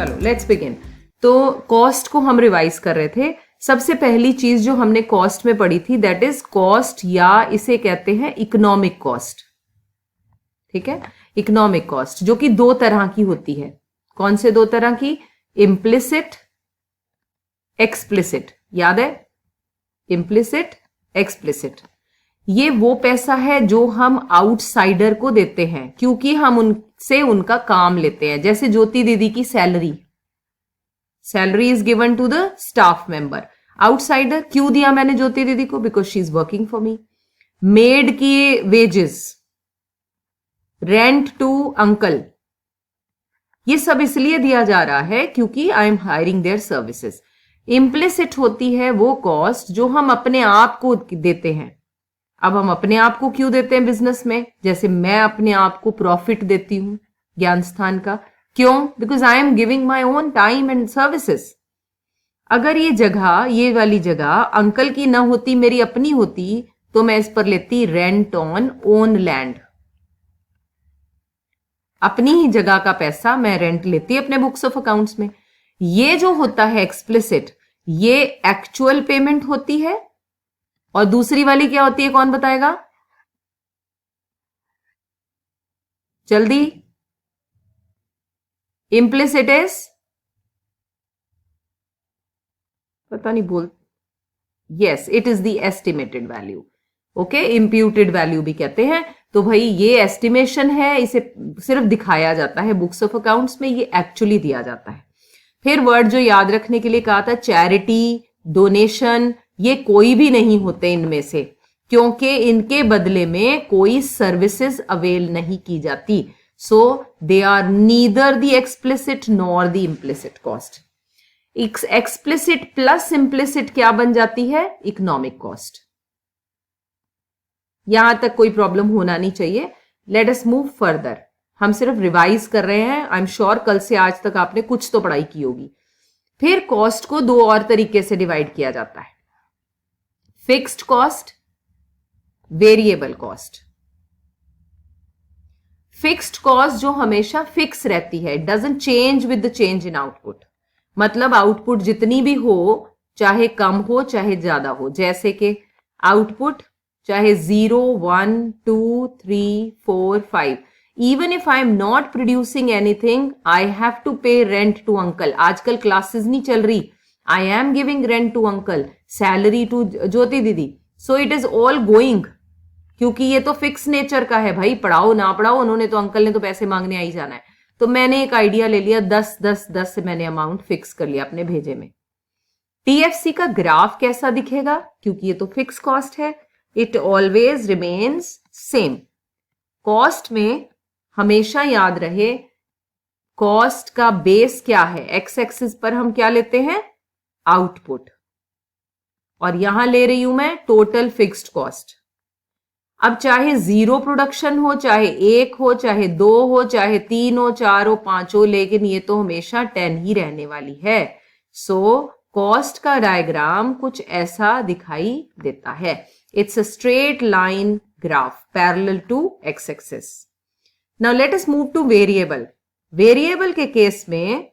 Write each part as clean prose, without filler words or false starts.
चलो let's begin. तो cost को हम रिवाइज कर रहे थे। सबसे पहली चीज जो हमने कॉस्ट में पढ़ी थी दैट इज कॉस्ट, या इसे कहते हैं इकोनॉमिक कॉस्ट। ठीक है, इकोनॉमिक कॉस्ट जो कि दो तरह की होती है। कौन से दो तरह की? Implicit, explicit. याद है? Implicit, explicit. ये वो पैसा है जो हम आउटसाइडर को देते हैं क्योंकि हम उनसे उनका काम लेते हैं। जैसे ज्योति दीदी की salary, salary is given to the staff member. Outsider क्यों दिया मैंने ज्योति दीदी को? Because she is working for me. Maid की वेजेस, रेंट टू अंकल, ये सब इसलिए दिया जा रहा है क्योंकि I am hiring their services. Implicit होती है वो कॉस्ट जो हम अपने आप को देते हैं। अब हम अपने आप को क्यों देते हैं बिजनेस में? जैसे मैं अपने आप को प्रॉफिट देती हूं ज्ञान स्थान का। क्यों? Because I am giving my own time and services. अगर ये जगह, ये वाली जगह अंकल की ना होती, मेरी अपनी होती, तो मैं इस पर लेती रेंट ऑन ओन लैंड। अपनी ही जगह का पैसा मैं रेंट लेती अपने बुक्स ऑफ अकाउंट्स में। ये जो होता है एक्सप्लिसिट, ये एक्चुअल पेमेंट होती है। और दूसरी वाली क्या होती है, कौन बताएगा जल्दी? इम्प्लिसिट इज, पता नहीं बोल, yes it is the estimated value. Okay, imputed value भी कहते हैं। तो भाई ये एस्टिमेशन है, इसे सिर्फ दिखाया जाता है बुक्स ऑफ अकाउंट्स में, ये एक्चुअली दिया जाता है। फिर वर्ड जो याद रखने के लिए कहा था, चैरिटी, डोनेशन, ये कोई भी नहीं होते इनमें से, क्योंकि इनके बदले में कोई सर्विसेज अवेल नहीं की जाती। So they are neither the explicit nor the implicit cost. Explicit plus implicit क्या बन जाती है? Economic cost. यहां तक कोई प्रॉब्लम होना नहीं चाहिए। Let us move further. हम सिर्फ रिवाइज कर रहे हैं। आई एम श्योर कल से आज तक आपने कुछ तो पढ़ाई की होगी। फिर कॉस्ट को दो और तरीके से डिवाइड किया जाता है, fixed cost, variable cost. Fixed cost जो हमेशा फिक्स रहती है, doesn't change with the change in output. मतलब आउटपुट जितनी भी हो, चाहे कम हो चाहे ज्यादा हो, जैसे कि आउटपुट चाहे 0, 1, 2, 3, 4, 5, even if I am not producing anything, I have to pay rent to uncle. आजकल क्लासेस नहीं चल रही, I am giving rent to uncle, salary to ज्योति दीदी, so it is all going, क्योंकि ये तो फिक्स नेचर का है भाई, पढ़ाओ ना पढ़ाओ, उन्होंने तो, अंकल ने तो पैसे मांगने आ ही जाना है। तो मैंने एक आइडिया ले लिया, 10 10 10 से मैंने अमाउंट फिक्स कर लिया अपने भेजे में। टीएफसी का ग्राफ कैसा दिखेगा? क्योंकि ये तो फिक्स कॉस्ट है, it always remains same. Cost में हमेशा याद रहे, कॉस्ट का बेस क्या है? एक्स एक्सिस पर हम क्या लेते हैं? आउटपुट। और यहां ले रही हूं मैं टोटल फिक्स्ड कॉस्ट। अब चाहे 0 प्रोडक्शन हो, चाहे 1 हो, चाहे 2 हो, चाहे 3 हो, 4 हो, 5 हो, लेकिन ये तो हमेशा 10 ही रहने वाली है। सो कॉस्ट का डायग्राम कुछ ऐसा दिखाई देता है। It's a straight line graph parallel to X axis. Now let us move to variable. Variable के केस में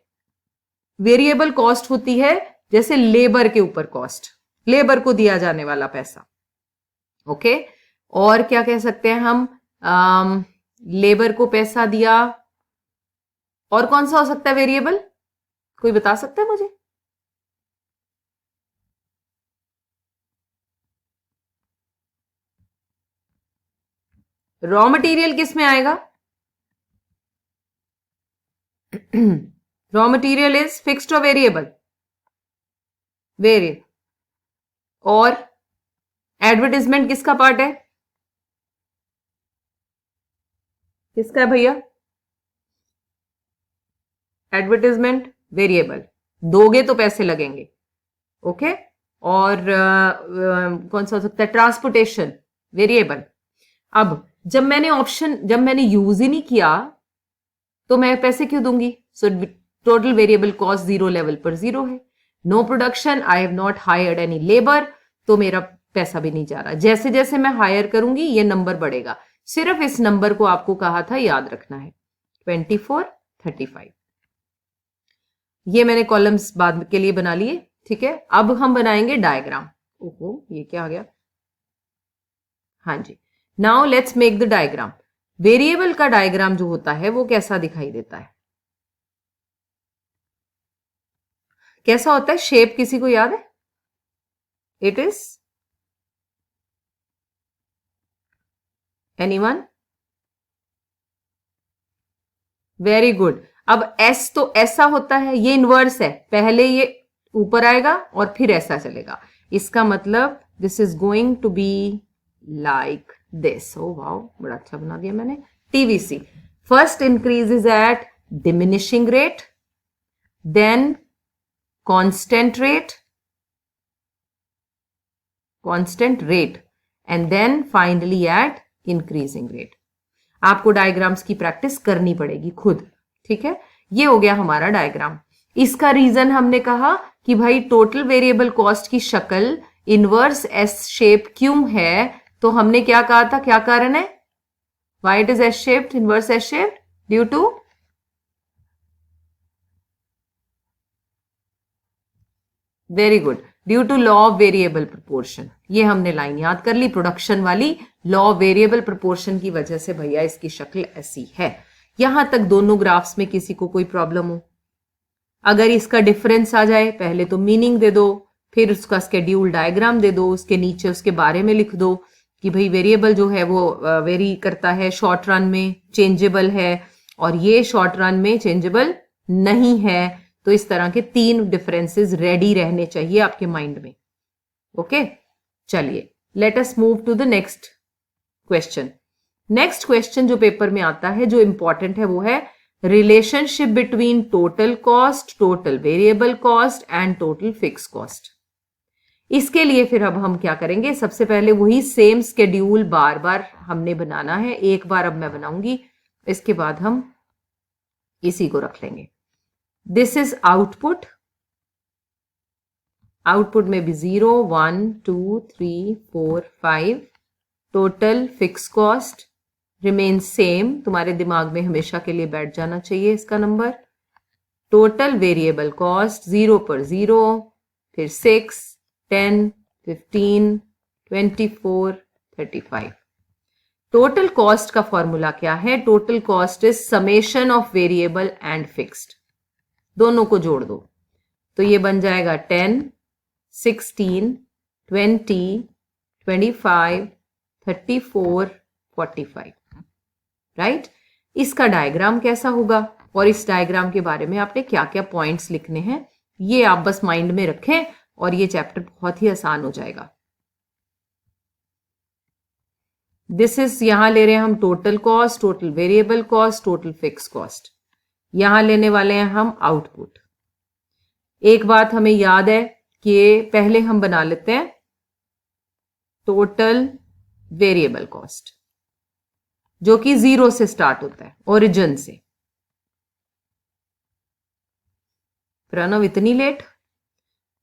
वेरिएबल कॉस्ट होती है जैसे लेबर के ऊपर कॉस्ट, लेबर को दिया जाने वाला पैसा। ओके, और क्या कह सकते हैं हम? लेबर को पैसा दिया। और कौन सा हो सकता है वेरिएबल? कोई बता सकता है मुझे? रॉ मटेरियल किस में आएगा? रॉ मटेरियल इज फिक्स्ड और वेरिएबल? वेरिएबल। और एडवर्टाइजमेंट किसका पार्ट है? किसका है भैया? Advertisement variable. दोगे तो पैसे लगेंगे। ओके, और कौन सा हो सकता है? Transportation variable. अब जब मैंने यूज ही नहीं किया तो मैं पैसे क्यों दूंगी? So total variable cost 0 level पर 0 है। No production, I have not hired any labour, तो मेरा पैसा भी नहीं जा रहा। जैसे जैसे मैं हायर करूंगी ये नंबर बढ़ेगा। सिर्फ इस नंबर को आपको कहा था याद रखना है, 24, 35। ये मैंने कॉलम्स बाद के लिए बना लिए, ठीक है। अब हम बनाएंगे डायग्राम। ओहो, ये क्या आ गया? हाँ जी, now let's make the diagram. Variable का डायग्राम जो होता है वो कैसा दिखाई देता है? कैसा होता है? शेप किसी को याद है? It is anyone? Very good. अब एस तो ऐसा होता है, ये इनवर्स है, पहले ये ऊपर आएगा और फिर ऐसा चलेगा। इसका मतलब this is going to be like this. Oh wow, बड़ा अच्छा बना दिया मैंने। TVC first increase is at diminishing rate, then constant rate and then finally at increasing rate. आपको डायग्राम्स की प्रैक्टिस करनी पड़ेगी खुद, ठीक है। ये हो गया हमारा डायग्राम। इसका रीजन हमने कहा कि भाई टोटल वेरिएबल कॉस्ट की शक्ल इनवर्स एस शेप क्यों है, तो हमने क्या कहा था, क्या कारण है? Why it is S shaped, inverse S shaped? Due to very good, due to law of variable proportion. ये हमने लाइन याद कर ली, प्रोडक्शन वाली लॉ ऑफ वेरिएबल प्रोपोर्शन की वजह से भैया इसकी शक्ल ऐसी है। यहां तक दोनों ग्राफ्स में किसी को कोई प्रॉब्लम हो? अगर इसका डिफरेंस आ जाए, पहले तो मीनिंग दे दो, फिर उसका स्केड्यूल डायग्राम दे दो, उसके नीचे उसके बारे में लिख दो कि भाई वेरिएबल जो है वो वेरी करता है, शॉर्ट रन में चेंजेबल है और ये शॉर्ट रन में चेंजेबल नहीं है। तो इस तरह के 3 डिफरेंसेस रेडी रहने चाहिए आपके माइंड में। ओके, चलिए let us move to the next question. Next question जो पेपर में आता है, जो इंपॉर्टेंट है, वो है relationship between total cost, total variable cost and total fix cost. इसके लिए फिर अब हम क्या करेंगे, सबसे पहले वही सेम स्केड्यूल बार बार हमने बनाना है। एक बार अब मैं बनाऊंगी, इसके बाद हम इसी को रख लेंगे। This is output. आउटपुट में भी 0 1 2 3 4 5। Total fix cost remain same, तुम्हारे दिमाग में हमेशा के लिए बैठ जाना चाहिए इसका नंबर। टोटल वेरिएबल कॉस्ट 0 पर 0, फिर 6 10 15 24 35। टोटल कॉस्ट का फॉर्मूला क्या है? Total cost is summation of variable and fixed, दोनों को जोड़ दो तो ये बन जाएगा 10 16 20 25 34 45, राइट। इसका डायग्राम कैसा होगा और इस डायग्राम के बारे में आपने क्या क्या पॉइंट्स लिखने हैं, ये आप बस माइंड में रखें और ये चैप्टर बहुत ही आसान हो जाएगा। दिस इज, यहां ले रहे हैं हम total cost, total variable cost, total fix cost. यहां लेने वाले हैं हम आउटपुट। एक बात हमें याद है कि पहले हम बना लेते हैं टोटल वेरिएबल कॉस्ट, जो कि 0 से स्टार्ट होता है, ओरिजिन से। प्रणव इतनी लेट?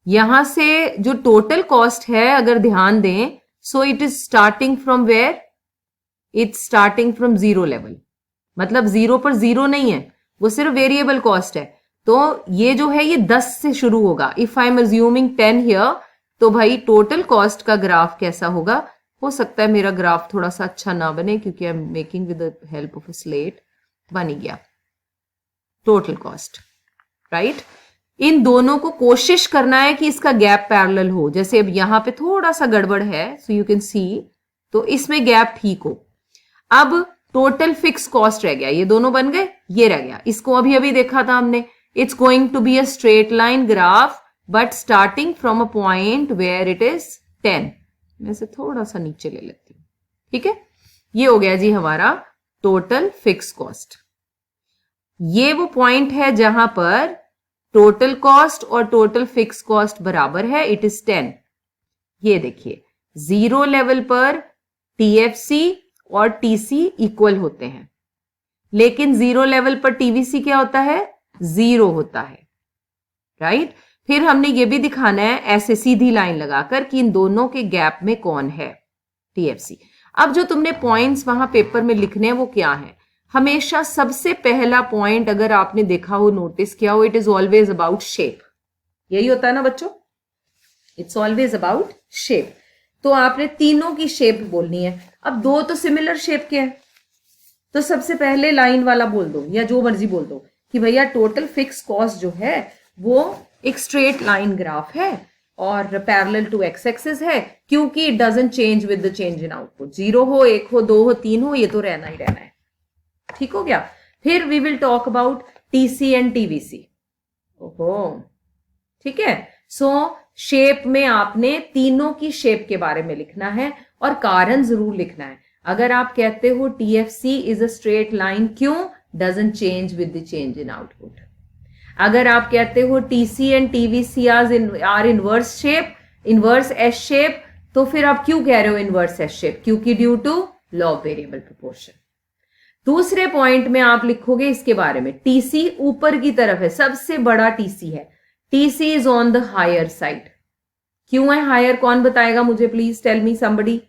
यहां से जो टोटल कॉस्ट है, अगर ध्यान दें, so it is starting from where? It's starting from 0 level. मतलब 0 पर 0 नहीं है, वो सिर्फ वेरिएबल कॉस्ट है। तो ये जो है ये 10 से शुरू होगा। If I am assuming 10 here, तो भाई टोटल कॉस्ट का ग्राफ कैसा होगा? हो सकता है मेरा ग्राफ थोड़ा सा अच्छा ना बने क्योंकि I am making with the help of a slate. बन गया टोटल कॉस्ट, राइट। इन दोनों को कोशिश करना है कि इसका गैप पैरेलल हो। जैसे अब यहां पे थोड़ा सा गड़बड़ है, सो यू कैन सी, तो इसमें गैप ठीक हो। अब टोटल फिक्स कॉस्ट रह गया, ये दोनों बन गए, ये रह गया। इसको अभी अभी देखा था हमने। It's going to be a straight line graph but starting from a point where it is 10। मैं से थोड़ा सा नीचे ले लेती हूं, ठीक है। ये हो गया जी हमारा टोटल फिक्स कॉस्ट। ये वो पॉइंट है जहां पर टोटल कॉस्ट और टोटल फिक्स कॉस्ट बराबर है, इट इज 10। ये देखिए 0 लेवल पर टीएफसी और टीसी इक्वल होते हैं, लेकिन 0 लेवल पर टीवीसी क्या होता है? 0 होता है, राइट। फिर हमने ये भी दिखाना है ऐसे सीधी लाइन लगाकर कि इन दोनों के गैप में कौन है? टीएफसी। अब जो तुमने पॉइंट्स वहां पेपर में लिखने हैं वो क्या है? हमेशा सबसे पहला पॉइंट अगर आपने देखा हो, नोटिस किया हो, it is always about shape. यही होता है ना बच्चों, इट्स ऑलवेज अबाउट शेप। तो आपने तीनों की शेप बोलनी है। अब दो तो सिमिलर शेप के हैं, तो सबसे पहले लाइन वाला बोल दो या जो मर्जी बोल दो कि भैया टोटल फिक्स कॉस्ट जो है वो एक स्ट्रेट लाइन ग्राफ है और पैरेलल टू एक्स एक्सिस है, क्योंकि it doesn't change with the change in output. 0 हो, 1 हो, 2 हो, 3 हो, ये तो रहना ही रहना है। ठीक हो गया। फिर we will talk about TC and TVC. ओहो, ठीक है। सो शेप में आपने तीनों की शेप के बारे में लिखना है और कारण जरूर लिखना है। अगर आप कहते हो TFC is a straight line, क्यों? Doesn't change with the change in output. अगर आप कहते हो TC and TVC are inverse shape, inverse S shape, तो फिर आप क्यों कह रहे हो इनवर्स एस शेप? क्योंकि due to law of variable proportion. दूसरे पॉइंट में आप लिखोगे इसके बारे में, टीसी ऊपर की तरफ है, सबसे बड़ा टीसी है, TC is on the higher side. क्यों है हायर? कौन बताएगा मुझे? Please tell me somebody.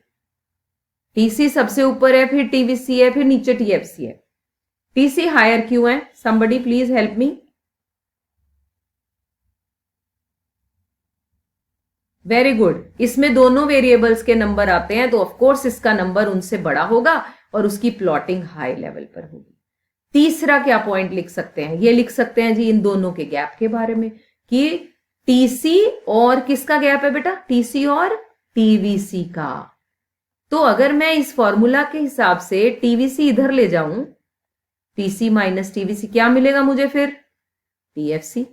TC सबसे ऊपर है, फिर टीवीसी है, फिर नीचे टीएफसी है। टीसी हायर क्यों है? Somebody please help me. Very good. इसमें दोनों वेरिएबल्स के नंबर आते हैं, तो ऑफकोर्स इसका नंबर उनसे बड़ा होगा और उसकी प्लॉटिंग हाई लेवल पर होगी। तीसरा क्या पॉइंट लिख सकते हैं? ये लिख सकते हैं जी इन दोनों के गैप के बारे में कि टीसी और किसका गैप है बेटा? टीसी और टीवीसी का। तो अगर मैं इस फॉर्मूला के हिसाब से टीवीसी इधर ले जाऊं, टीसी माइनस टीवीसी, क्या मिलेगा मुझे फिर? टीएफसी।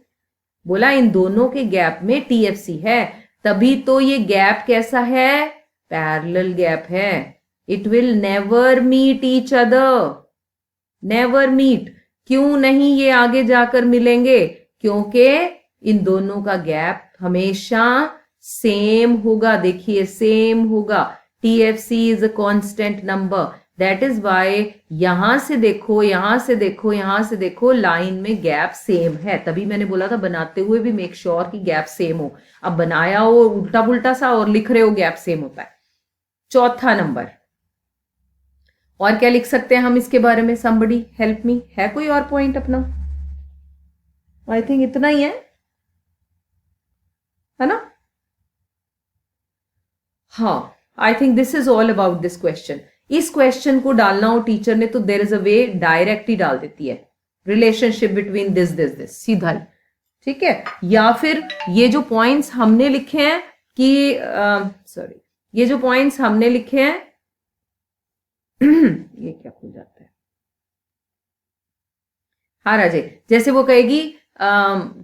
बोला इन दोनों के गैप में टीएफसी है, तभी तो ये गैप कैसा है? पैरेलल गैप है। It will never meet each other, never meet. क्यों नहीं ये आगे जाकर मिलेंगे? क्योंकि इन दोनों का गैप हमेशा सेम होगा। देखिए सेम होगा। TFC is a constant number, that is why यहां से देखो, यहां से देखो, यहां से देखो, लाइन में गैप सेम है। तभी मैंने बोला था बनाते हुए भी मेक श्योर कि गैप सेम हो। अब बनाया हो उल्टा पुल्टा सा और लिख रहे हो गैप सेम होता है। चौथा नंबर, और क्या लिख सकते हैं हम इसके बारे में? Somebody help me. है कोई और पॉइंट अपना? आई थिंक इतना ही है ना? हाँ, I think this is all about this question. इस क्वेश्चन को डालना हो टीचर ने तो there is a way, direct ही डाल देती है, relationship between this this this, सीधा ही। ठीक है। या फिर ये जो पॉइंट्स हमने लिखे हैं कि सॉरी, ये जो पॉइंट्स हमने लिखे हैं ये क्या खुल जाता है? हाँ राजे, जैसे वो कहेगी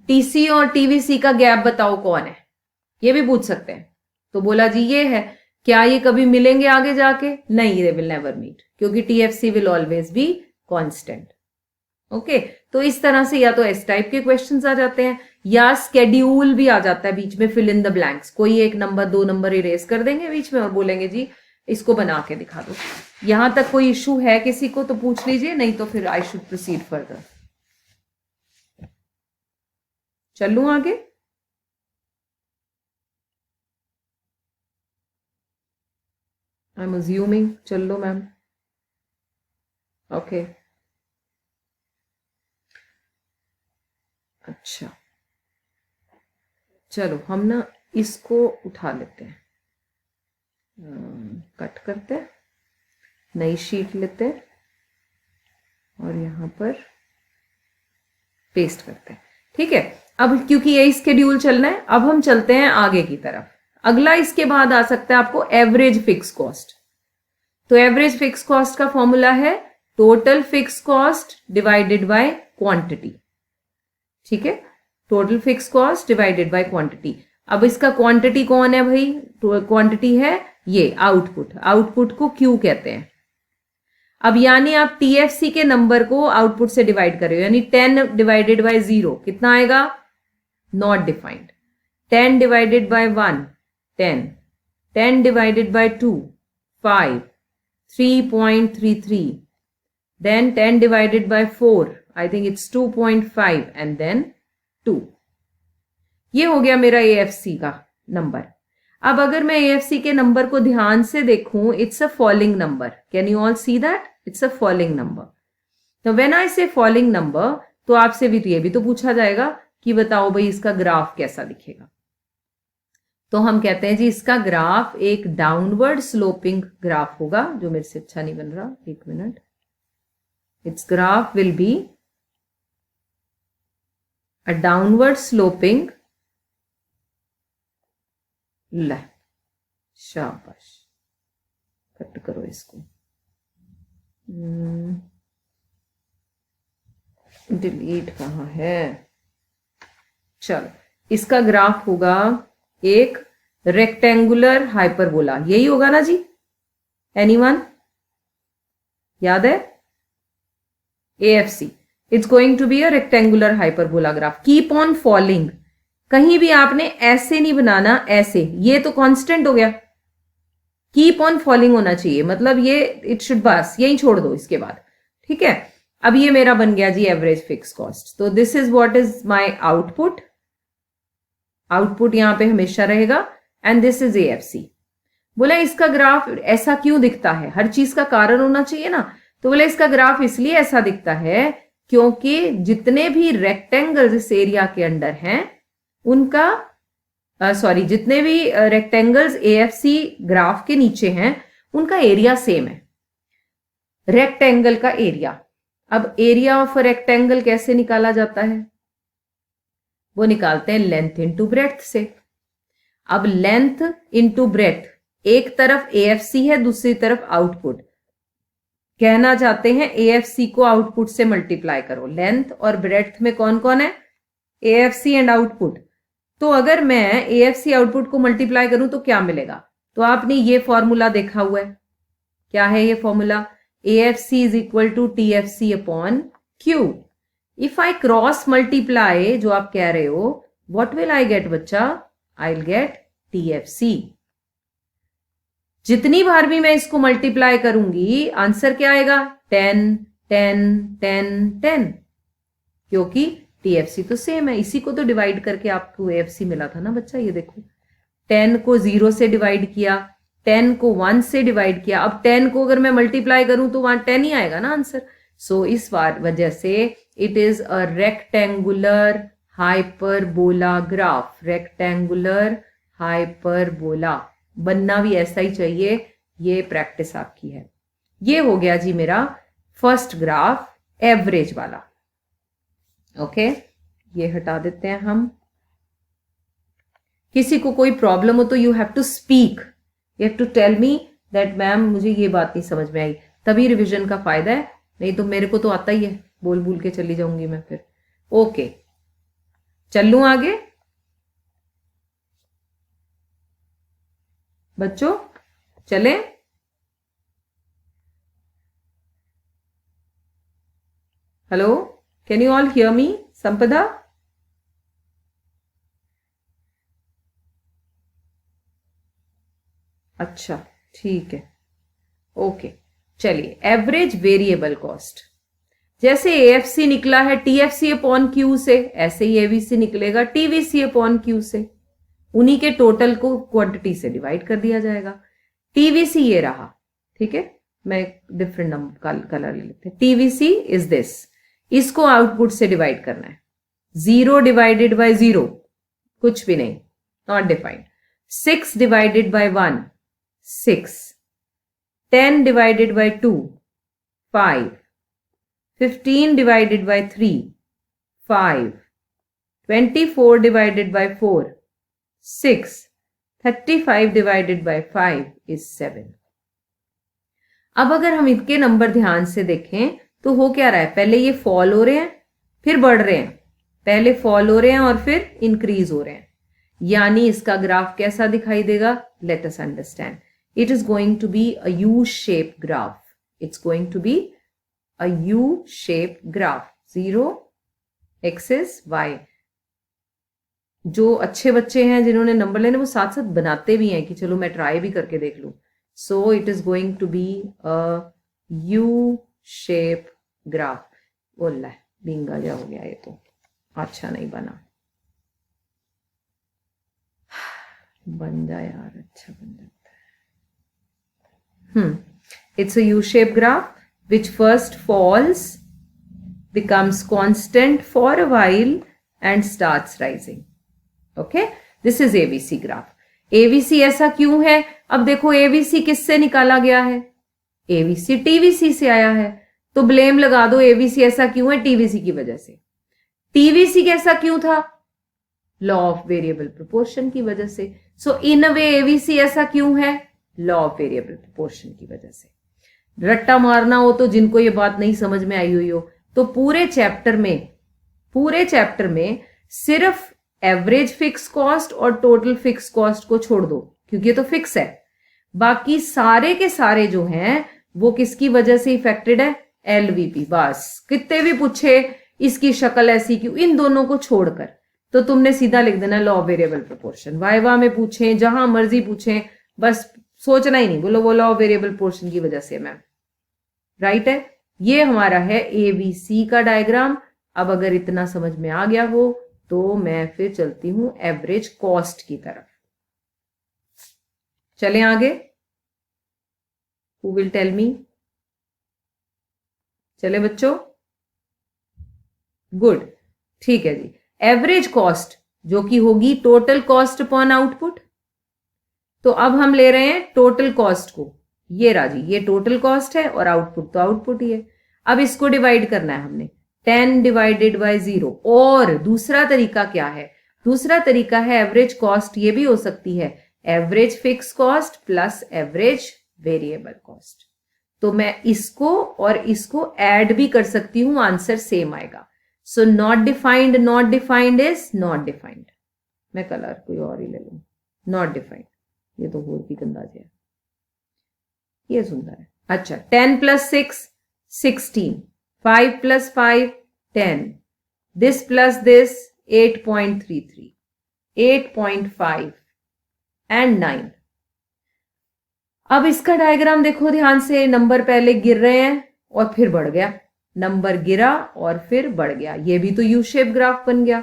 टीसी और टीवीसी का गैप बताओ कौन है, ये भी पूछ सकते हैं। तो बोला जी ये है। क्या ये कभी मिलेंगे आगे जाके? नहीं, दे विल नेवर मीट, क्योंकि TFC will always be constant. Okay, तो इस तरह से या तो एस टाइप के क्वेश्चंस आ जाते हैं या स्केड्यूल भी आ जाता है बीच में, फिल इन द ब्लैंक्स। कोई एक नंबर दो नंबर इरेज कर देंगे बीच में और बोलेंगे जी इसको बना के दिखा दो। यहां तक कोई इशू है किसी को तो पूछ लीजिए, नहीं तो फिर आई शुड प्रोसीड फर्दर। चलूं आगे? आई एम अज्यूमिंग चल लो मैम। ओके, अच्छा चलो हम ना इसको उठा लेते हैं, कट करते हैं, नई शीट लेते हैं और यहां पर पेस्ट करते हैं। ठीक है। अब क्योंकि यही स्केड्यूल चलना है, अब हम चलते हैं आगे की तरफ। अगला इसके बाद आ सकता है आपको एवरेज फिक्स कॉस्ट। तो एवरेज फिक्स कॉस्ट का फॉर्मूला है total fix cost divided by quantity. ठीक है, total fix cost divided by quantity. अब इसका क्वांटिटी कौन है भाई? क्वांटिटी है ये आउटपुट। आउटपुट को क्यू कहते हैं। अब यानी आप टीएफसी के नंबर को आउटपुट से डिवाइड कर रहे हो, यानी 10 डिवाइडेड बाय 0 कितना आएगा? Not defined. 10 divided by 1 10, 10 divided by 2 5, 3.33, then 10 divided by 4, I think it's 2.5 and then 2. ये हो गया मेरा AFC का नंबर। अब अगर मैं AFC के नंबर को ध्यान से देखूं, it's a falling number. Can you all see that? It's a falling number. तो व्हेन आई से फॉलिंग नंबर, तो आपसे भी तो ये भी तो पूछा जाएगा कि बताओ भाई इसका ग्राफ कैसा दिखेगा। तो हम कहते हैं जी इसका ग्राफ एक डाउनवर्ड स्लोपिंग ग्राफ होगा, जो मेरे से अच्छा नहीं बन रहा, एक minute. It's graph will be a downward sloping, ले शाबाश, कट करो इसको, डिलीट कहाँ है, चलो इसका ग्राफ होगा एक रेक्टेंगुलर हाइपरबोला, यही होगा ना जी, एनीवन याद है, AFC, it's going to be a rectangular hyperbola graph, keep on falling, कहीं भी आपने ऐसे नहीं बनाना, ऐसे, ये तो कांस्टेंट हो गया, कीप ऑन फॉलिंग होना चाहिए, मतलब ये इट शुड, बस यही छोड़ दो इसके बाद, ठीक है। अब ये मेरा बन गया जी एवरेज फिक्स कॉस्ट, तो this is what is my output, output यहां पे हमेशा रहेगा, एंड दिस इज AFC। बोला इसका ग्राफ ऐसा क्यों दिखता है, हर चीज का कारण होना चाहिए ना, तो बोला इसका ग्राफ इसलिए ऐसा दिखता है क्योंकि जितने भी रेक्टेंगल्स इस एरिया के अंदर हैं उनका जितने भी रेक्टेंगल्स AFC ग्राफ के नीचे हैं उनका एरिया सेम है, रेक्टेंगल का एरिया। अब एरिया ऑफ रेक्टेंगल कैसे निकाला जाता है, वो निकालते हैं लेंथ इंटू ब्रेड्थ से। अब लेंथ इंटू ब्रेड्थ, एक तरफ AFC है दूसरी तरफ आउटपुट, कहना चाहते हैं AFC को आउटपुट से मल्टीप्लाई करो, लेंथ और ब्रेड्थ में कौन कौन है, AFC एंड आउटपुट। तो अगर मैं AFC आउटपुट को मल्टीप्लाई करूं तो क्या मिलेगा, तो आपने ये फॉर्मूला देखा हुआ है, क्या है ये formula, AFC is equal to TFC upon Q। If I cross multiply जो आप कह रहे हो, व्हाट विल आई गेट बच्चा, आई विल गेट TFC। जितनी बार भी मैं इसको मल्टीप्लाई करूंगी आंसर क्या आएगा, 10 10 10 10, क्योंकि TFC तो सेम है, इसी को तो डिवाइड करके आपको AFC मिला था ना बच्चा, ये देखो 10 को 0 से डिवाइड किया, 10 को 1 से डिवाइड किया, अब 10 को अगर मैं मल्टीप्लाई करूं तो वहां 10 ही आएगा ना आंसर। सो इस वजह से it is a rectangular hyperbola graph, rectangular hyperbola बनना भी ऐसा ही चाहिए, ये प्रैक्टिस आपकी है। ये हो गया जी मेरा फर्स्ट ग्राफ एवरेज वाला, ओके ये हटा देते हैं हम। किसी को कोई प्रॉब्लम हो तो you have to speak, you have to tell me that ma'am मुझे ये बात नहीं समझ में आई, तभी रिवीजन का फायदा है, नहीं तो मेरे को तो आता ही है, बोल बोल के चली जाऊंगी मैं फिर। ओके चलूं आगे बच्चों, चले, hello can you all hear me, संपदा, अच्छा ठीक है, ओके चलिए। एवरेज वेरिएबल कॉस्ट, जैसे AFC निकला है TFC अपॉन Q से, ऐसे ही AVC निकलेगा TVC अपॉन Q से, उन्हीं के टोटल को क्वांटिटी से डिवाइड कर दिया जाएगा। TVC ये रहा, ठीक है, मैं डिफरेंट नंबर कलर ले लेते हैं, TVC इज दिस, इसको आउटपुट से डिवाइड करना है, 0 डिवाइडेड बाय 0 कुछ भी नहीं, not defined, 6 divided by 1 6, 10 divided by 2 5, 15 divided by 3 5, 24 divided by 4 6, 35 divided by 5 is 7। अब अगर हम इनके नंबर ध्यान से देखें तो हो क्या रहा है, पहले ये फॉल हो रहे हैं फिर बढ़ रहे हैं, पहले फॉल हो रहे हैं और फिर इंक्रीज हो रहे हैं, यानी इसका ग्राफ कैसा दिखाई देगा, let us understand, it is going to be a U shape graph, it's going to be a U-shaped graph, 0 axis y। जो अच्छे बच्चे हैं जिन्होंने नंबर लेने वो साथ साथ बनाते भी हैं कि चलो मैं ट्राई भी करके देख लूं, so it is going to be a U-shaped graph. बोल है बिंगा जा हो गया, ये तो अच्छा नहीं बना, बन जा यार, अच्छा बन जाता है। It's a U-shaped graph which first falls becomes constant for a while and starts rising. Okay, this is ABC graph. ABC ऐसा क्यों है? अब देखो ABC किससे निकाला गया है? ABC TVC से आया है, तो ब्लेम लगा दो ABC ऐसा क्यों है? TVC की वजह से। TVC कैसा क्यों था? लॉ ऑफ वेरिएबल प्रोपोर्शन की वजह से। सो इन अ वे ABC ऐसा क्यों है? लॉ ऑफ वेरिएबल प्रोपोर्शन की वजह से। रट्टा मारना हो तो जिनको ये बात नहीं समझ में आई हुई हो, तो पूरे चैप्टर में सिर्फ एवरेज फिक्स कॉस्ट और टोटल फिक्स कॉस्ट को छोड़ दो, क्योंकि ये तो फिक्स है। बाकी सारे के सारे जो हैं वो किसकी वजह से इफेक्टेड है? एलवीपी। बस कितने भी पूछे इसकी शक्ल ऐसी क्यों, इन दोनों को छोड़कर तो तुमने सीधा लिख देना law of variable proportion. Viva में पूछे, जहां मर्जी पूछे, बस सोचना ही नहीं, बोलो वो लॉ ऑफ वेरिएबल प्रोपोर्शन की वजह से मैम। राइट है, ये हमारा है एबीसी का डायग्राम। अब अगर इतना समझ में आ गया हो तो मैं फिर चलती हूं एवरेज कॉस्ट की तरफ। चलें आगे। Who will tell me? चले बच्चों, गुड, ठीक है जी। एवरेज कॉस्ट जो कि होगी टोटल कॉस्ट अपॉन आउटपुट। तो अब हम ले रहे हैं टोटल कॉस्ट को, ये राजी, ये टोटल कॉस्ट है और आउटपुट तो आउटपुट ही है। अब इसको डिवाइड करना है हमने, 10 डिवाइडेड बाय 0। और दूसरा तरीका क्या है? दूसरा तरीका है एवरेज कॉस्ट, ये भी हो सकती है average fix cost plus average variable cost. तो मैं इसको और इसको ऐड भी कर सकती हूं, आंसर सेम आएगा। So not defined is not defined. मैं कलर कोई और ही ले लूं, नॉट डिफाइंड, ये तो और भी गंदा है, ये सुंदर है। अच्छा, 10 plus 6 16, 5 plus 5 10, this plus this 8.33, 8.5 and 9। अब इसका डायग्राम देखो ध्यान से, नंबर पहले गिर रहे हैं और फिर बढ़ गया, नंबर गिरा और फिर बढ़ गया, ये भी तो यू शेप ग्राफ बन गया।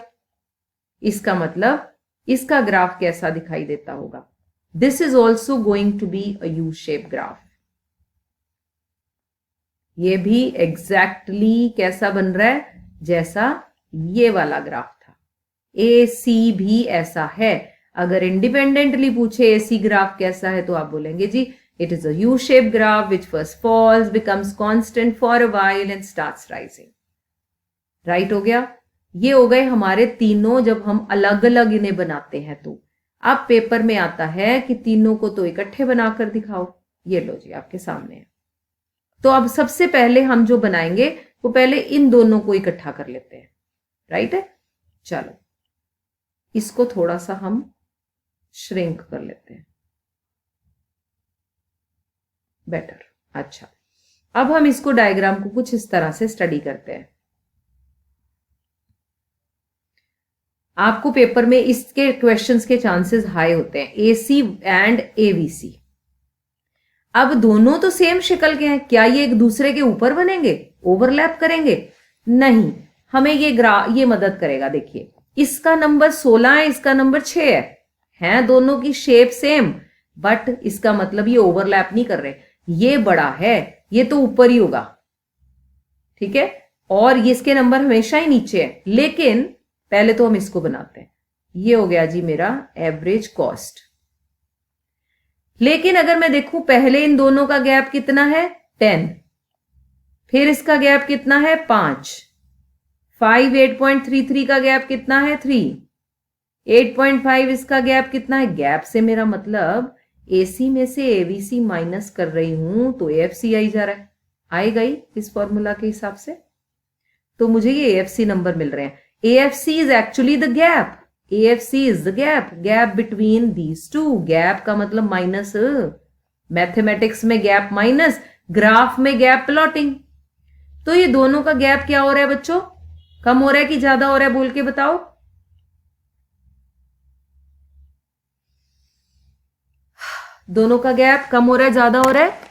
इसका मतलब इसका ग्राफ कैसा दिखाई देता होगा? This is also going to be a U shape graph. ये भी एग्जैक्टली कैसा बन रहा है? जैसा ये वाला ग्राफ था। ए सी भी ऐसा है। अगर इंडिपेंडेंटली पूछे ए सी ग्राफ कैसा है तो आप बोलेंगे जी it is a U shape graph which first falls, becomes constant for a while and starts rising. Right हो गया। ये हो गए हमारे तीनों, जब हम अलग अलग इन्हें बनाते हैं तो। अब पेपर में आता है कि तीनों को तो इकट्ठे बनाकर दिखाओ। ये लो जी आपके सामने है। तो अब सबसे पहले हम जो बनाएंगे वो पहले इन दोनों को इकट्ठा कर लेते हैं। राइट है, चलो इसको थोड़ा सा हम श्रिंक कर लेते हैं, बेटर। अच्छा, अब हम इसको डायग्राम को कुछ इस तरह से स्टडी करते हैं। आपको पेपर में इसके क्वेश्चंस के चांसेस हाई होते हैं, एसी एंड एवीसी। अब दोनों तो सेम शक्ल के हैं, क्या ये एक दूसरे के ऊपर बनेंगे, ओवरलैप करेंगे? नहीं, हमें ये मदद करेगा। देखिए इसका नंबर 16 है, इसका नंबर 6 है दोनों की शेप सेम, बट इसका मतलब ये ओवरलैप नहीं कर रहे। ये बड़ा है, ये तो ऊपर ही होगा, ठीक है, और ये इसके नंबर हमेशा ही नीचे है। लेकिन पहले तो हम इसको बनाते हैं। ये हो गया जी मेरा एवरेज कॉस्ट। लेकिन अगर मैं देखूं पहले इन दोनों का गैप कितना है 10, फिर इसका गैप कितना है 5, 8.33 का गैप कितना है 3, 8.5 इसका गैप कितना है। गैप से मेरा मतलब एसी में से एवीसी माइनस कर रही हूं तो एएफसी आई जा रहा है, आएगा ही इस फॉर्मूला के हिसाब से। तो मुझे ये एएफसी नंबर मिल रहे हैं। AFC is actually the gap, AFC is the gap between these two। Gap का मतलब माइनस, मैथमेटिक्स में गैप माइनस, ग्राफ में गैप प्लॉटिंग। तो ये दोनों का गैप क्या हो रहा है बच्चों? कम हो रहा है कि ज्यादा हो रहा है? बोल के बताओ। दोनों का गैप कम हो रहा है, ज्यादा हो रहा है?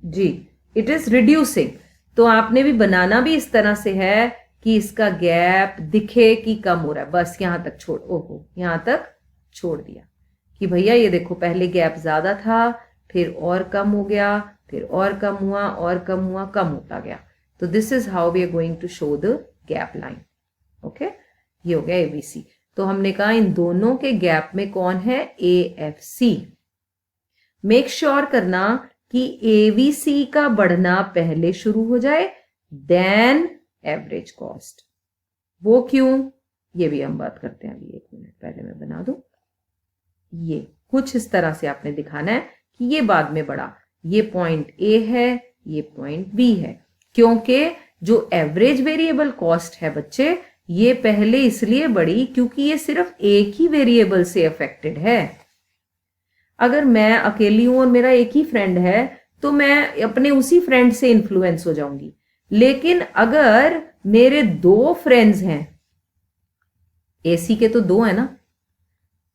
जी, इट इज रिड्यूसिंग। तो आपने भी बनाना भी इस तरह से है कि इसका गैप दिखे कि कम हो रहा है, बस यहां तक छोड़, ओहो यहां तक छोड़ दिया। कि भैया ये देखो पहले गैप ज्यादा था, फिर और कम हो गया, फिर और कम हुआ, और कम हुआ, कम होता गया। तो this is how we are going to show the gap line. Okay, ये हो गया एबीसी। तो हमने कहा इन दोनों के गैप में कौन है, एएफसी। मेक श्योर करना कि एवीसी का बढ़ना पहले शुरू हो जाए देन एवरेज कॉस्ट। वो क्यों, ये भी हम बात करते हैं। अभी 1 मिनट पहले मैं बना दूं। ये कुछ इस तरह से आपने दिखाना है कि ये बाद में बढ़ा, ये पॉइंट ए है, ये पॉइंट बी है, क्योंकि जो एवरेज वेरिएबल कॉस्ट है बच्चे, ये पहले इसलिए बढ़ी क्योंकि ये सिर्फ एक ही वेरिएबल से अफेक्टेड है। अगर मैं अकेली हूं और मेरा एक ही फ्रेंड है तो मैं अपने उसी फ्रेंड से इन्फ्लुएंस हो जाऊंगी। लेकिन अगर मेरे 2 फ्रेंड्स हैं, एसी के तो 2 है ना,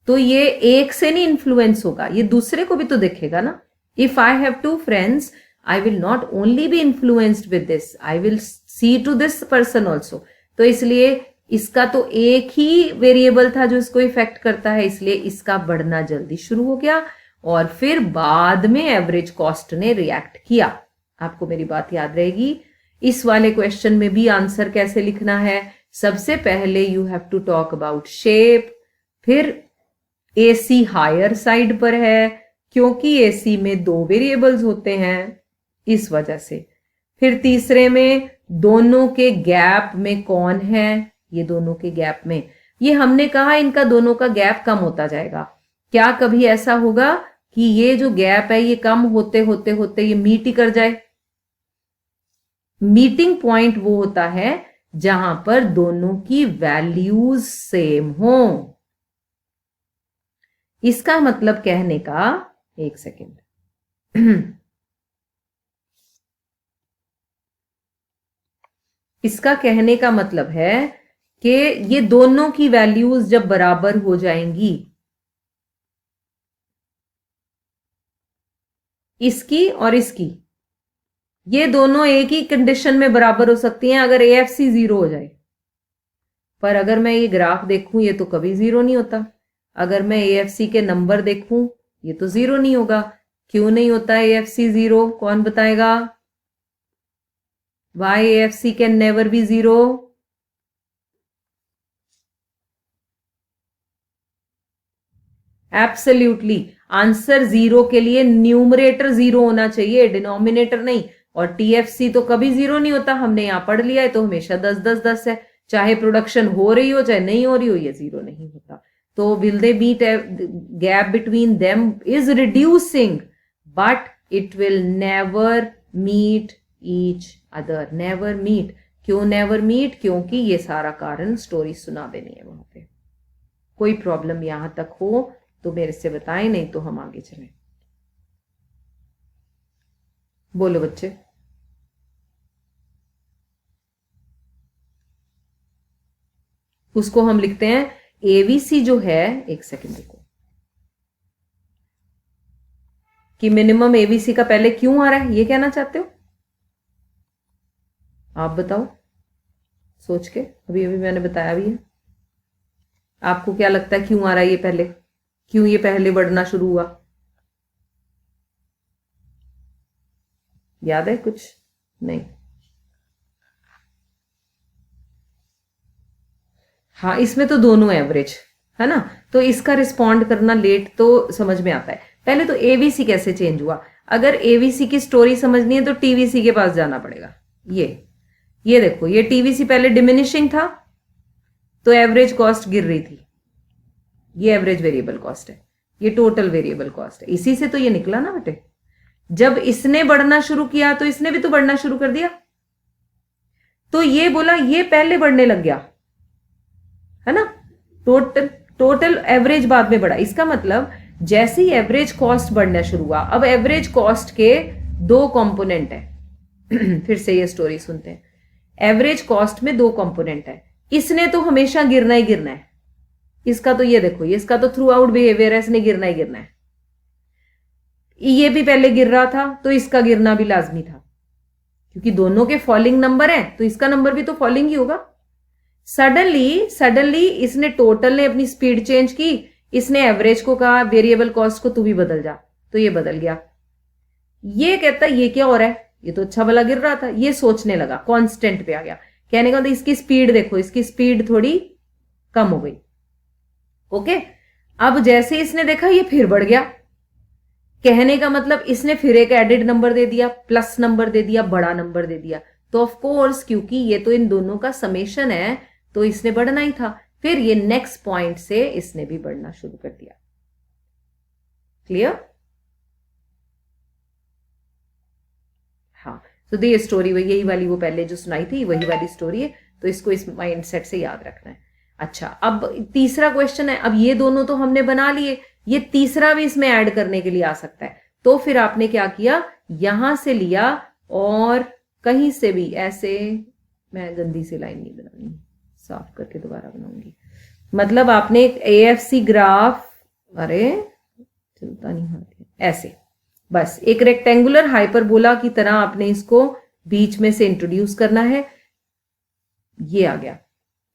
तो ये एक से नहीं इन्फ्लुएंस होगा, ये दूसरे को भी तो देखेगा ना। If I have 2 friends, I will not only be influenced with this, I will see to this person also. तो इसलिए इसका तो एक ही वेरिएबल था जो इसको इफेक्ट करता है, इसलिए इसका बढ़ना जल्दी शुरू हो गया और फिर बाद में एवरेज कॉस्ट ने रिएक्ट किया। आपको मेरी बात याद रहेगी। इस वाले क्वेश्चन में भी आंसर कैसे लिखना है, सबसे पहले you have to talk about shape, फिर एसी हायर साइड पर है क्योंकि एसी में 2 वेरिएबल्स होते हैं इस वजह से। फिर तीसरे में दोनों के गैप में कौन है, ये दोनों के गैप में, ये हमने कहा इनका दोनों का गैप कम होता जाएगा। क्या कभी ऐसा होगा कि ये जो गैप है ये कम होते होते होते ये मीट ही कर जाए? मीटिंग पॉइंट वो होता है जहां पर दोनों की वैल्यूज सेम हो। इसका मतलब कहने का, एक सेकेंड, इसका कहने का मतलब है कि ये दोनों की वैल्यूज जब बराबर हो जाएंगी, इसकी और इसकी, ये दोनों एक ही कंडीशन में बराबर हो सकती हैं अगर एएफसी 0 हो जाए। पर अगर मैं ये ग्राफ देखूं ये तो कभी 0 नहीं होता। अगर मैं एएफसी के नंबर देखूं ये तो 0 नहीं होगा। क्यों नहीं होता एएफसी 0, कौन बताएगा? Why AFC can never be 0? Absolutely answer 0 के लिए न्यूमरेटर 0 होना चाहिए, डिनोमिनेटर नहीं। और टीएफसी तो कभी 0 नहीं होता, हमने यहां पढ़ लिया है, तो हमेशा 10-10-10 है। चाहे प्रोडक्शन हो रही हो चाहे नहीं हो रही हो, ये 0 नहीं होता। तो will they meet, gap between them is reducing but it will never meet each other, never meet. क्यों नेवर मीट? क्योंकि ये सारा कारण स्टोरी सुना देनी है वहां पे। कोई प्रॉब्लम यहां तक हो तो मेरे से बताएं, नहीं तो हम आगे चलें। बोलो बच्चे। उसको हम लिखते हैं एवीसी जो है, एक सेकेंड देखो, कि मिनिमम एवीसी का पहले क्यों आ रहा है, ये कहना चाहते हो? आप बताओ सोच के। अभी अभी मैंने बताया भी है। आपको क्या लगता है क्यों आ रहा है ये पहले? क्यों ये पहले बढ़ना शुरू हुआ? याद है कुछ? नहीं। हाँ, इसमें तो दोनों एवरेज है ना, तो इसका रिस्पॉन्ड करना लेट तो समझ में आता है। पहले तो एवीसी कैसे चेंज हुआ। अगर एवीसी की स्टोरी समझनी है तो टीवीसी के पास जाना पड़ेगा। ये देखो, ये टीवीसी पहले डिमिनिशिंग था तो एवरेज कॉस्ट गिर रही थी। ये एवरेज वेरिएबल कॉस्ट है, ये टोटल वेरिएबल कॉस्ट है। इसी से तो ये निकला ना बेटे। जब इसने बढ़ना शुरू किया तो इसने भी तो बढ़ना शुरू कर दिया। तो ये बोला ये पहले बढ़ने लग गया है ना। टोटल एवरेज बाद में बढ़ा। इसका मतलब जैसे ही एवरेज कॉस्ट बढ़ना शुरू हुआ, अब एवरेज कॉस्ट के 2 कंपोनेंट है। फिर से ये स्टोरी सुनते हैं। एवरेज कॉस्ट में 2 कंपोनेंट है। इसने तो हमेशा गिरना ही गिरना है। इसका तो ये देखो, इसका तो थ्रू आउट बिहेवियर है, इसने गिरना ही गिरना है। ये भी पहले गिर रहा था तो इसका गिरना भी लाजमी था, क्योंकि दोनों के फॉलिंग नंबर हैं तो इसका नंबर भी तो फॉलिंग ही होगा। सडनली इसने टोटल ने अपनी स्पीड चेंज की, इसने एवरेज को कहा वेरिएबल कॉस्ट को तू भी बदल जा, तो ये बदल गया। ये कहता है ये क्या हो रहा है, ये तो अच्छा भला गिर रहा था, ये सोचने लगा, कांस्टेंट पे आ गया। कहने का मतलब इसकी स्पीड देखो, इसकी स्पीड थोड़ी कम हो गई। ओके, अब जैसे इसने देखा ये फिर बढ़ गया, कहने का मतलब इसने फिर एक एडेड नंबर दे दिया, प्लस नंबर दे दिया, बड़ा नंबर दे दिया। तो ऑफ कोर्स क्योंकि ये तो इन दोनों का समेशन है तो इसने बढ़ना ही था। फिर ये नेक्स्ट पॉइंट से इसने भी बढ़ना शुरू कर दिया। क्लियर? हाँ, तो ये स्टोरी वही, यही वाली वो पहले जो सुनाई थी वही वाली स्टोरी है, तो इसको इस माइंडसेट से याद रखना है। अच्छा, अब तीसरा क्वेश्चन है। अब ये दोनों तो हमने बना लिए, ये तीसरा भी इसमें ऐड करने के लिए आ सकता है। तो फिर आपने क्या किया, यहां से लिया और कहीं से भी ऐसे, मैं गंदी सी लाइन नहीं बनानी, साफ करके दोबारा बनाऊंगी। मतलब आपने एक AFC ग्राफ, अरे चलता नहीं हाथ, ऐसे बस एक रेक्टेंगुलर हाइपरबोला की तरह आपने इसको बीच में से इंट्रोड्यूस करना है। ये आ गया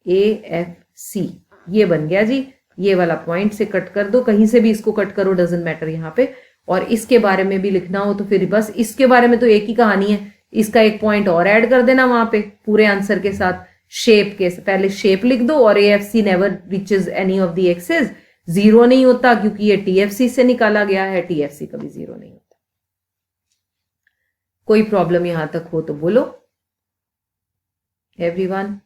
AFC, ये बन गया जी। ये वाला पॉइंट से कट कर दो, कहीं से भी इसको कट करो, डजंट मैटर यहां पे। और इसके बारे में भी लिखना हो तो फिर बस इसके बारे में तो एक ही कहानी है, इसका एक पॉइंट और ऐड कर देना वहां पे पूरे आंसर के साथ। शेप के पहले शेप लिख दो, और AFC never reaches any of the axes, zero नहीं होता क्योंकि ये TFC से निकाला गया है, TFC कभी जीरो नहीं होता। कोई प्रॉब्लम यहां तक हो तो बोलो एवरीवन।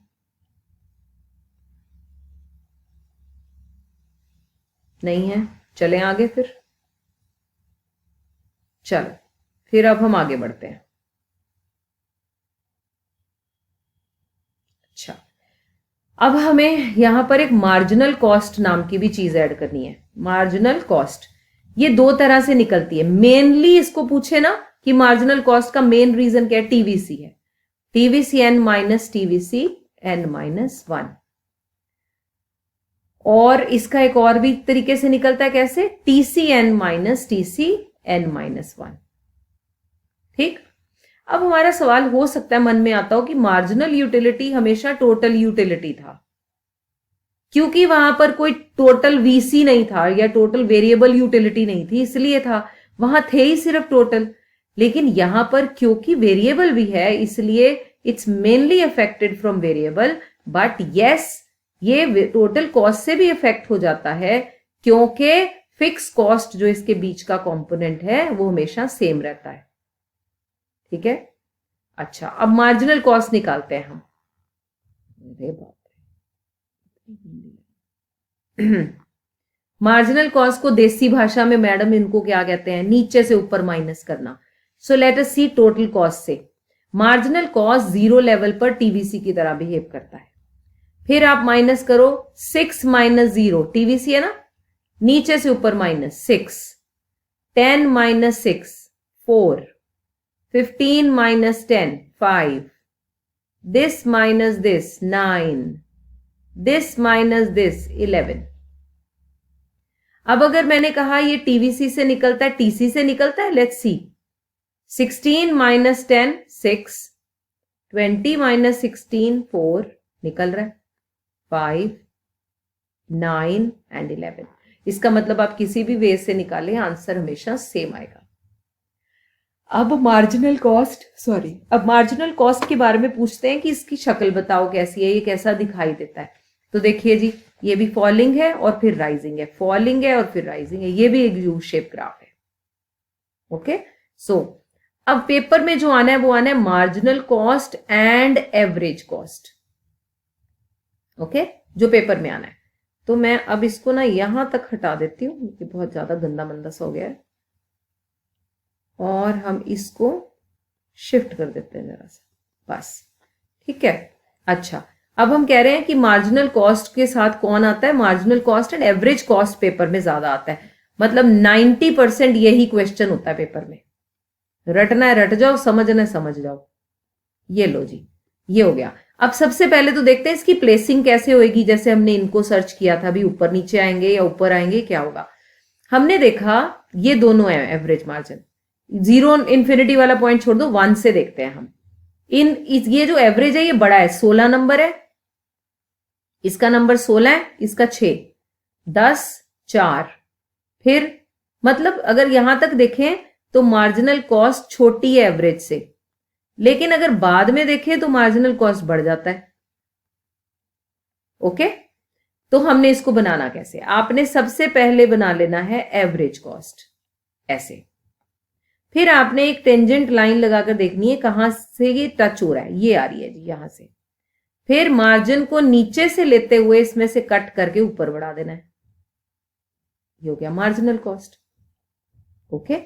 नहीं है, चलें आगे फिर। चलो फिर अब हम आगे बढ़ते हैं। अच्छा, अब हमें यहां पर एक मार्जिनल कॉस्ट नाम की भी चीज ऐड करनी है। मार्जिनल कॉस्ट ये दो तरह से निकलती है। मेनली इसको पूछे ना कि मार्जिनल कॉस्ट का मेन रीजन क्या है, TVC है, TVCN माइनस TVCN-1। और इसका एक और भी तरीके से निकलता है, कैसे, TCN माइनस TCN-1। ठीक, अब हमारा सवाल हो सकता है मन में आता हो कि मार्जिनल यूटिलिटी हमेशा टोटल यूटिलिटी था, क्योंकि वहां पर कोई टोटल VC नहीं था या टोटल वेरिएबल यूटिलिटी नहीं थी, इसलिए था, वहां थे ही सिर्फ टोटल। लेकिन यहां पर क्योंकि वेरिएबल भी है इसलिए it's mainly affected from variable, but yes ये टोटल कॉस्ट से भी इफेक्ट हो जाता है, क्योंकि फिक्स कॉस्ट जो इसके बीच का कंपोनेंट है वो हमेशा सेम रहता है। ठीक है, अच्छा, अब मार्जिनल कॉस्ट निकालते हैं हम। अरे बाप रे, मार्जिनल कॉस्ट को देसी भाषा में मैडम इनको क्या कहते हैं, नीचे से ऊपर माइनस करना। सो लेट अस सी टोटल कॉस्ट से मार्जिनल कॉस्ट जीरो लेवल पर TVC की तरह बिहेव करता है। फिर आप माइनस करो 6 माइनस 0, TVC है ना, नीचे से ऊपर minus 6, 10 minus 6 4, 15 minus 10 5, this minus this 9, this minus this 11। अब अगर मैंने कहा ये TVC से निकलता है, TC से निकलता है, लेट्स सी, 16 माइनस 10 6, 20 माइनस 16 4, निकल रहा है 5, 9 एंड 11। इसका मतलब आप किसी भी वे से निकालें आंसर हमेशा सेम आएगा। अब मार्जिनल कॉस्ट के बारे में पूछते हैं कि इसकी शक्ल बताओ कैसी है, ये कैसा दिखाई देता है। तो देखिए जी, ये भी फॉलिंग है और फिर राइजिंग है, फॉलिंग है और फिर राइजिंग है, ये भी एक यू शेप ग्राफ है। ओके, सो अब पेपर में जो आना है वो आना है marginal cost and average cost. Okay, जो पेपर में आना है। तो मैं अब इसको ना यहां तक हटा देती हूं, ये बहुत ज्यादा गंदा मंदा सा हो गया है, और हम इसको शिफ्ट कर देते हैं जरा सा, बस। ठीक है, अच्छा, अब हम कह रहे हैं कि मार्जिनल कॉस्ट के साथ कौन आता है, marginal cost and average cost paper में ज्यादा आता है। मतलब 90% यही क्वेश्चन होता है पेपर में। रटना है रट जाओ, समझना है समझ जाओ। ये लो जी, ये हो गया। अब सबसे पहले तो देखते हैं इसकी प्लेसिंग कैसे होगी, जैसे हमने इनको सर्च किया था, अभी ऊपर नीचे आएंगे या ऊपर आएंगे, क्या होगा। हमने देखा ये दोनों है एवरेज मार्जिन, 0 इंफिनिटी वाला पॉइंट छोड़ दो, 1 से देखते हैं हम। ये जो एवरेज है ये बड़ा है, 16 नंबर है, इसका नंबर 16 है, इसका 6, 10 4। फिर मतलब अगर यहां तक देखें तो मार्जिनल कॉस्ट छोटी है एवरेज से, लेकिन अगर बाद में देखें तो मार्जिनल कॉस्ट बढ़ जाता है। ओके, तो हमने इसको बनाना कैसे? आपने सबसे पहले बना लेना है एवरेज कॉस्ट ऐसे, फिर आपने एक टेंजेंट लाइन लगाकर देखनी है कहां से ये टच हो रहा है, ये आ रही है जी यहां से। फिर मार्जिन को नीचे से लेते हुए इसमें से कट करके ऊपर बढ़ा देना है, ये हो गया मार्जिनल कॉस्ट। ओके,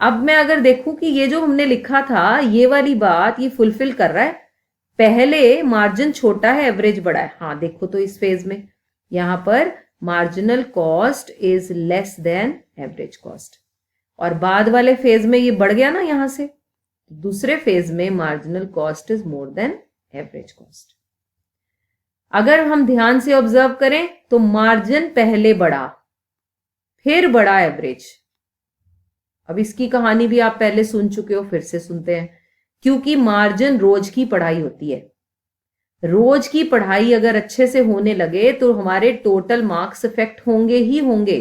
अब मैं अगर देखूं कि ये जो हमने लिखा था ये वाली बात ये फुलफिल कर रहा है, पहले मार्जिन छोटा है एवरेज बड़ा है। हाँ देखो तो इस फेज में यहां पर marginal cost is less than average cost, और बाद वाले फेज में ये बढ़ गया ना यहां से, दूसरे फेज में marginal cost is more than average cost. अगर हम ध्यान से ऑब्जर्व करें तो मार्जिन पहले बढ़ा फिर बढ़ा एवरेज। अब इसकी कहानी भी आप पहले सुन चुके हो, फिर से सुनते हैं, क्योंकि मार्जिन रोज की पढ़ाई होती है। रोज की पढ़ाई अगर अच्छे से होने लगे तो हमारे टोटल मार्क्स इफेक्ट होंगे ही होंगे।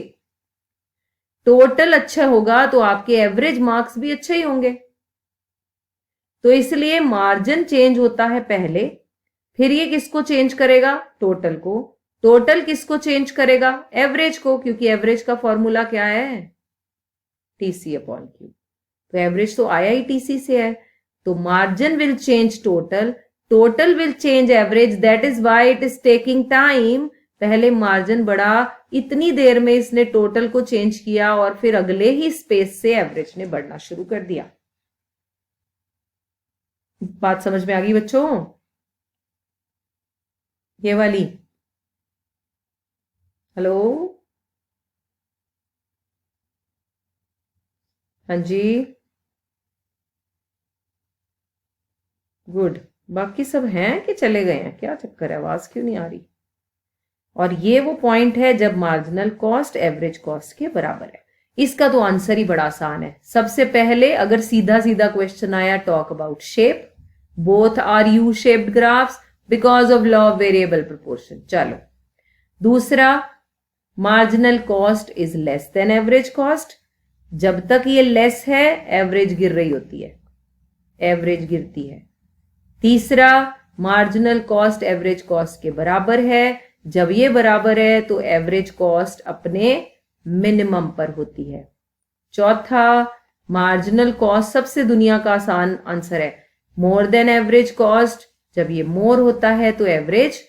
टोटल अच्छा होगा तो आपके एवरेज मार्क्स भी अच्छे ही होंगे। तो इसलिए मार्जिन चेंज होता है पहले, फिर ये किसको चेंज करेगा? टोटल को। टोटल किसको चेंज करेगा? एवरेज को, क्योंकि एवरेज का फॉर्मूला क्या है? TC upon Q. तो एवरेज तो आया ही टीसी से है, तो margin will change total, total will change average, that is why it is taking time. पहले मार्जिन बढ़ा, इतनी देर में इसने टोटल को चेंज किया और फिर अगले ही स्पेस से एवरेज ने बढ़ना शुरू कर दिया। बात समझ में आ गई बच्चों? ये वाली, हेलो, हाँ जी, गुड। बाकी सब हैं कि चले गए हैं? क्या चक्कर है, आवाज क्यों नहीं आ रही? और ये वो पॉइंट है जब मार्जिनल कॉस्ट एवरेज कॉस्ट के बराबर है। इसका तो आंसर ही बड़ा आसान है। सबसे पहले अगर सीधा सीधा क्वेश्चन आया, talk about shape, both are U shaped graphs because of law of variable proportion. चलो, दूसरा, marginal cost is less than average cost. जब तक ये लेस है एवरेज गिर रही होती है, एवरेज गिरती है। तीसरा, मार्जिनल कॉस्ट एवरेज कॉस्ट के बराबर है। जब ये बराबर है तो एवरेज कॉस्ट अपने मिनिमम पर होती है। चौथा, मार्जिनल कॉस्ट सबसे दुनिया का आसान आंसर है, मोर देन एवरेज कॉस्ट। जब ये मोर होता है तो एवरेज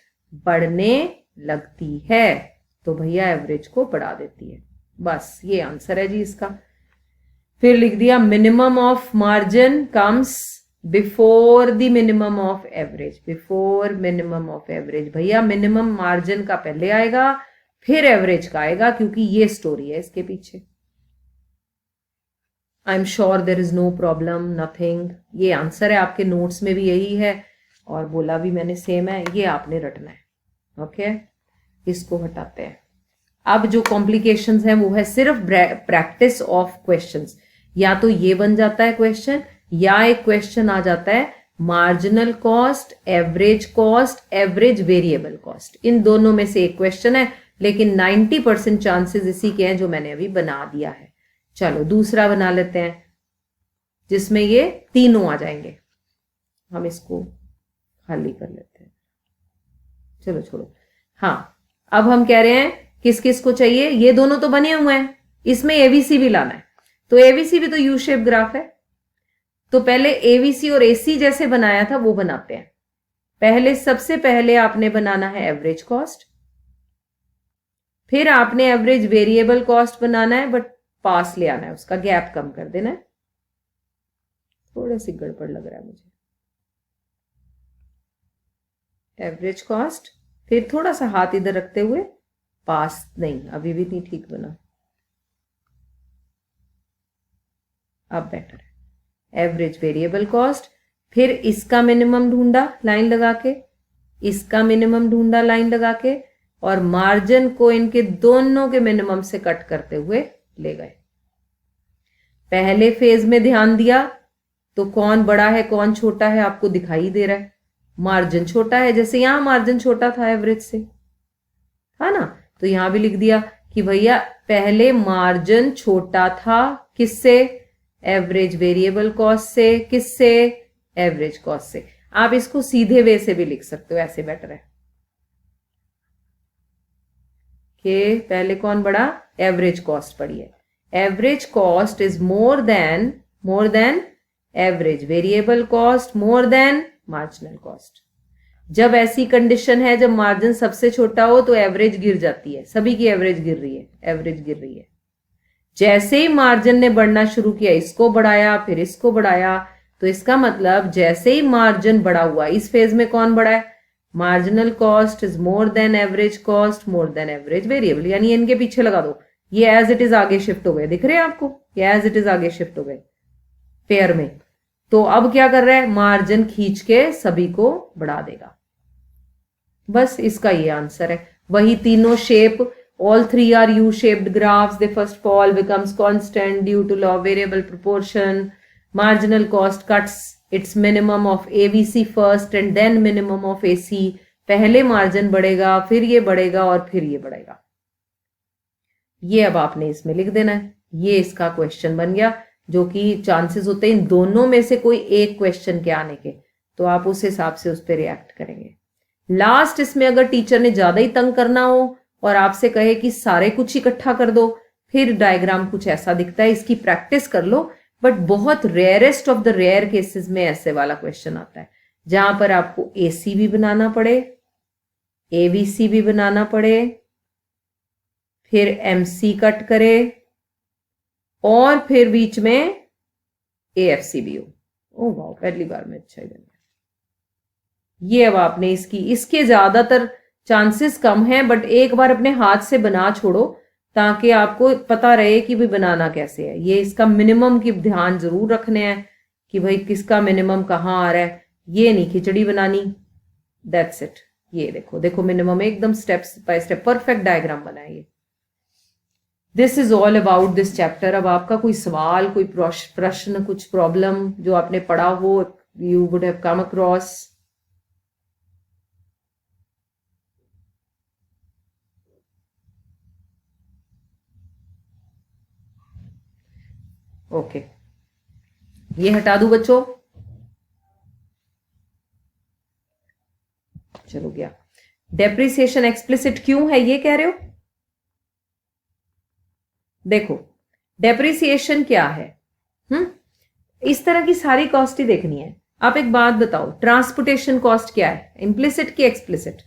बढ़ने लगती है, तो भैया एवरेज को बढ़ा देती है। बस ये आंसर है जी इसका। फिर लिख दिया minimum of margin comes before the minimum of average, before minimum of average. भैया मिनिमम मार्जिन का पहले आएगा फिर एवरेज का आएगा, क्योंकि ये स्टोरी है इसके पीछे। I am sure there is no problem, nothing. ये आंसर है, आपके नोट्स में भी यही है और बोला भी मैंने सेम है, ये आपने रटना है। ओके, इसको हटाते हैं। अब जो कॉम्प्लिकेशंस हैं वो है सिर्फ प्रैक्टिस ऑफ क्वेश्चंस। या तो ये बन जाता है क्वेश्चन, या एक क्वेश्चन आ जाता है marginal cost, average variable cost. इन दोनों में से एक क्वेश्चन है, लेकिन 90% चांसेस इसी के हैं जो मैंने अभी बना दिया है। चलो दूसरा बना लेते हैं जिसमें ये तीनों आ जाएंगे। हम इसको खाली कर लेते हैं, चलो छोड़ो। हाँ, अब हम कह रहे हैं किस किस को चाहिए, ये दोनों तो बने हुए हैं, इसमें एबीसी भी लाना है। तो एबीसी भी तो यू शेप ग्राफ है, तो पहले एबीसी और एसी जैसे बनाया था वो बनाते हैं। पहले सबसे पहले आपने बनाना है एवरेज कॉस्ट, फिर आपने एवरेज वेरिएबल कॉस्ट बनाना है, बट पास ले आना है, उसका गैप कम कर देना है। थोड़ा सी गड़बड़ लग रहा है मुझे। एवरेज कॉस्ट, फिर थोड़ा सा हाथ इधर रखते हुए पास, नहीं अभी भी नहीं ठीक बना, अब बेटर है। एवरेज वेरिएबल कॉस्ट, फिर इसका मिनिमम ढूंढा लाइन लगा के, इसका मिनिमम ढूंढा लाइन लगा के, और मार्जिन को इनके दोनों के मिनिमम से कट करते हुए ले गए। पहले फेज में ध्यान दिया तो कौन बड़ा है कौन छोटा है आपको दिखाई दे रहा है। मार्जिन छोटा है, जैसे यहां मार्जिन छोटा था एवरेज से, था ना, तो यहां भी लिख दिया कि भैया पहले मार्जिन छोटा था, किससे? एवरेज वेरिएबल कॉस्ट से। किससे? एवरेज कॉस्ट से। आप इसको सीधे वे से भी लिख सकते हो, ऐसे बेटर है कि पहले कौन बड़ा? एवरेज कॉस्ट बड़ी है। Average cost is more than average variable cost more than marginal cost. जब ऐसी कंडीशन है, जब मार्जिन सबसे छोटा हो तो एवरेज गिर जाती है, सभी की एवरेज गिर रही है, एवरेज गिर रही है। जैसे ही मार्जिन ने बढ़ना शुरू किया, इसको बढ़ाया फिर इसको बढ़ाया, तो इसका मतलब जैसे ही मार्जिन बढ़ा हुआ, इस फेज में कौन बढ़ा है? Marginal cost is more than average cost more than average variable, यानी इनके पीछे लगा दो, ये एज इट इज आगे शिफ्ट हो गए, दिख रहे हैं आपको? ये एज इट इज आगे शिफ्ट हो गए पेयर में। तो अब क्या कर रहा है? मार्जिन खींच के सभी को बढ़ा देगा। बस इसका ये आंसर है। वही तीनों shape, all three are U-shaped graphs. The first fall becomes constant due to law of variable proportion. Marginal cost cuts its minimum of ABC first and then minimum of AC. पहले margin बढ़ेगा, फिर ये बढ़ेगा और फिर ये बढ़ेगा। ये अब आपने इसमें लिख देना है। ये इसका क्वेश्चन बन गया, जो कि चांसेस होते हैं इन दोनों में से कोई एक क्वेश्चन के आने के, तो आप उस हिसाब से उस पर रिएक्ट करेंगे। लास्ट इसमें अगर टीचर ने ज्यादा ही तंग करना हो और आपसे कहे कि सारे कुछ इकट्ठा कर दो, फिर डायग्राम कुछ ऐसा दिखता है, इसकी प्रैक्टिस कर लो। बट बहुत rarest of the rare cases में ऐसे वाला क्वेश्चन आता है जहां पर आपको एसी भी बनाना पड़े, एबीसी भी बनाना पड़े, फिर एमसी कट करे और फिर बीच में एएफसी भी हो। ओ वाह, पहली बार में अच्छा ही बन गया। ये अब आपने इसके ज्यादातर चांसेस कम हैं, बट एक बार अपने हाथ से बना छोड़ो ताकि आपको पता रहे कि भाई बनाना कैसे है। ये इसका मिनिमम की ध्यान जरूर रखने हैं कि भाई किसका मिनिमम कहाँ आ रहा है, ये नहीं खिचड़ी बनानी। That's it. ये देखो मिनिमम एकदम steps by step perfect diagram बना है ये। This is all about this chapter. अब आपका कोई सवाल, कोई प्रश्न, कुछ प्रॉब्लम जो आपने पढ़ा हो, you would have come across? Okay, ये हटा दूं बच्चों? चलो गया। डेप्रिसिएशन एक्सप्लिसिट क्यों है ये कह रहे हो? देखो, डेप्रिसिएशन क्या है? इस तरह की सारी कॉस्ट ही देखनी है। आप एक बात बताओ, ट्रांसपोर्टेशन कॉस्ट क्या है, इंप्लिसिट की एक्सप्लिसिट?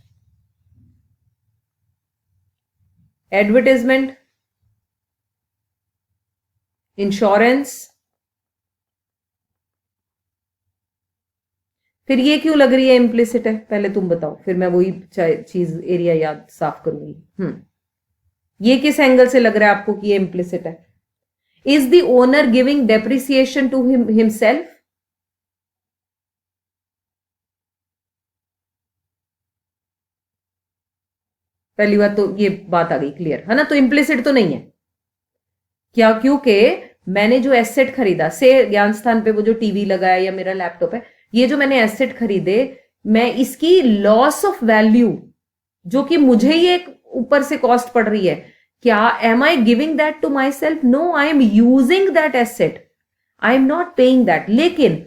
एडवर्टाइजमेंट, इंश्योरेंस, फिर ये क्यों लग रही है इम्प्लिसिट है? पहले तुम बताओ, फिर मैं वही चीज एरिया याद साफ करूंगी। ये किस एंगल से लग रहा है आपको कि ये इम्प्लिसिट है? Is the owner giving depreciation to himself? पहली बात तो ये बात आ गई क्लियर है ना, तो इम्प्लिसिट तो नहीं है। क्या? क्योंकि मैंने जो एसेट खरीदा, से ज्ञान स्थान पे वो जो टीवी लगाया या मेरा लैपटॉप है, ये जो मैंने एसेट खरीदे, मैं इसकी लॉस ऑफ वैल्यू जो कि मुझे ही एक ऊपर से कॉस्ट पड़ रही है, क्या am I giving that to myself? No, I am using that asset, I am not paying that. लेकिन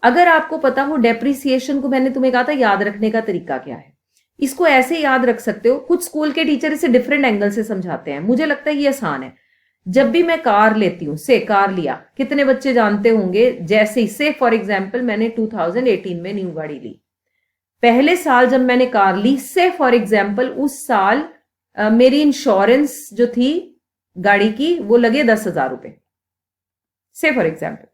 अगर आपको पता हो डेप्रिसिएशन को, मैंने तुम्हें कहा था याद रखने का तरीका क्या है, इसको ऐसे याद रख सकते हो। कुछ स्कूल के टीचर इसे डिफरेंट एंगल से समझाते हैं, मुझे लगता है ये आसान है। जब भी मैं कार लेती हूं, से कार लिया, कितने बच्चे जानते होंगे, जैसे से फॉर एग्जाम्पल मैंने 2018 में न्यू गाड़ी ली, पहले साल जब मैंने कार ली, से फॉर एग्जाम्पल उस साल मेरी इंश्योरेंस जो थी गाड़ी की वो लगे 10,000 रुपए, से फॉर एग्जाम्पल।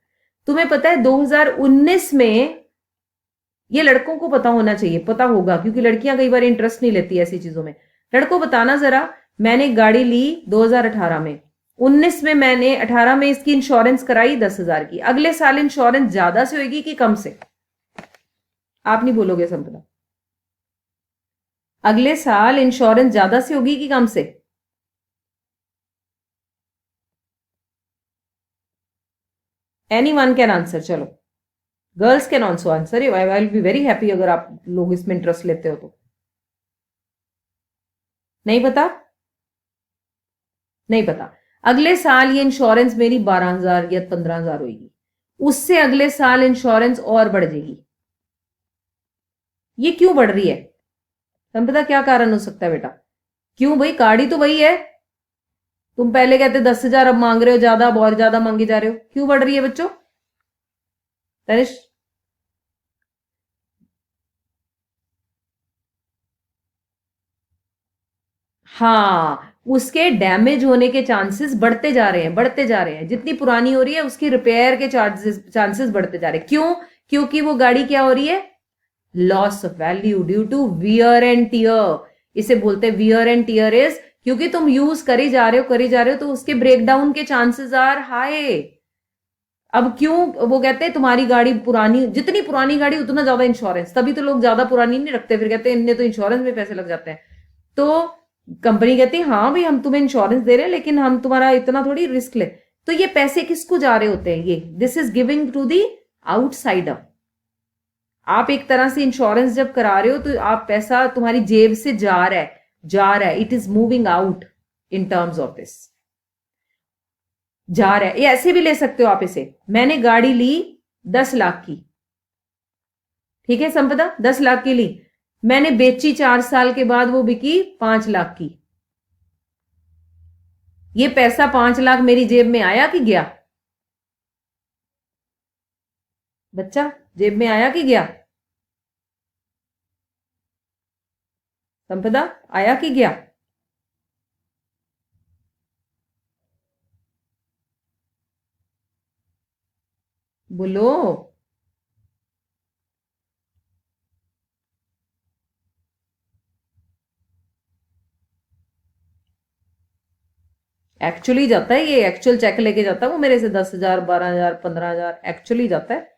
तुम्हें पता है 2019 में, ये लड़कों को पता होना चाहिए, पता होगा क्योंकि लड़कियां कई बार इंटरेस्ट नहीं लेती ऐसी चीजों में। लड़कों बताना जरा, मैंने गाड़ी ली 2018 में, 19 में मैंने 18 में इसकी इंश्योरेंस कराई 10,000 की, अगले साल इंश्योरेंस ज्यादा से होगी कि कम से? आप नहीं बोलोगे संपदा, अगले साल इंश्योरेंस ज्यादा से होगी कि कम से? Any one can answer. चलो, girls can also answer, I will be very happy अगर आप लोग इसमें इंटरेस्ट लेते हो तो। नहीं पता? नहीं पता। अगले साल ये इंश्योरेंस मेरी 12,000 या 15,000 होगी, उससे अगले साल इंश्योरेंस और बढ़ जाएगी। ये क्यों बढ़ रही है? तुम पता क्या कारण हो सकता है बेटा? क्यों भाई, गाड़ी तो वही है, तुम पहले कहते 10,000 अब मांग रहे हो ज्यादा, अब और ज्यादा मांगे जा रहे हो, क्यों बढ़ रही है बच्चों? तनिष, हाँ, उसके डैमेज होने के चांसेस बढ़ते जा रहे हैं, बढ़ते जा रहे हैं। जितनी पुरानी हो रही है उसकी रिपेयर के चांसेस बढ़ते जा रहे हैं। क्यों? क्योंकि वो गाड़ी क्या हो रही है? Loss of value due to wear and tear. इसे बोलते हैं वियर एंड टियर इज, क्योंकि तुम यूज करी जा रहे हो, करी जा रहे हो, तो उसके ब्रेकडाउन के चांसेस आर हाई। अब क्यों वो कहते हैं तुम्हारी गाड़ी पुरानी, जितनी पुरानी गाड़ी उतना ज्यादा इंश्योरेंस, तभी तो लोग ज्यादा पुरानी नहीं रखते, फिर कहते हैं इनने तो इंश्योरेंस में पैसे लग जाते हैं। तो कंपनी कहती है हाँ भाई हम तुम्हें इंश्योरेंस दे रहे हैं, लेकिन हम तुम्हारा इतना थोड़ी रिस्क ले। तो ये पैसे किसको जा रहे होते हैं? ये this is giving to the outsider. आप एक तरह से इंश्योरेंस जब करा रहे हो तो आप पैसा तुम्हारी जेब से जा रहा है, जा रहा है, it is moving out in terms of this, जा रहा है। ये ऐसे भी ले सकते हो आप इसे, मैंने गाड़ी ली 10 लाख की, ठीक है संपदा, 10 लाख की ली, मैंने बेची 4 साल के बाद, वो बिकी 5 लाख की। ये पैसा 5 लाख मेरी जेब में आया कि गया? बच्चा, जेब में आया कि गया? संपदा, आया कि गया? बोलो। एक्चुअली जाता है, ये एक्चुअल चेक लेके जाता है वो मेरे से 10,000, 12,000, 15,000 एक्चुअली जाता है।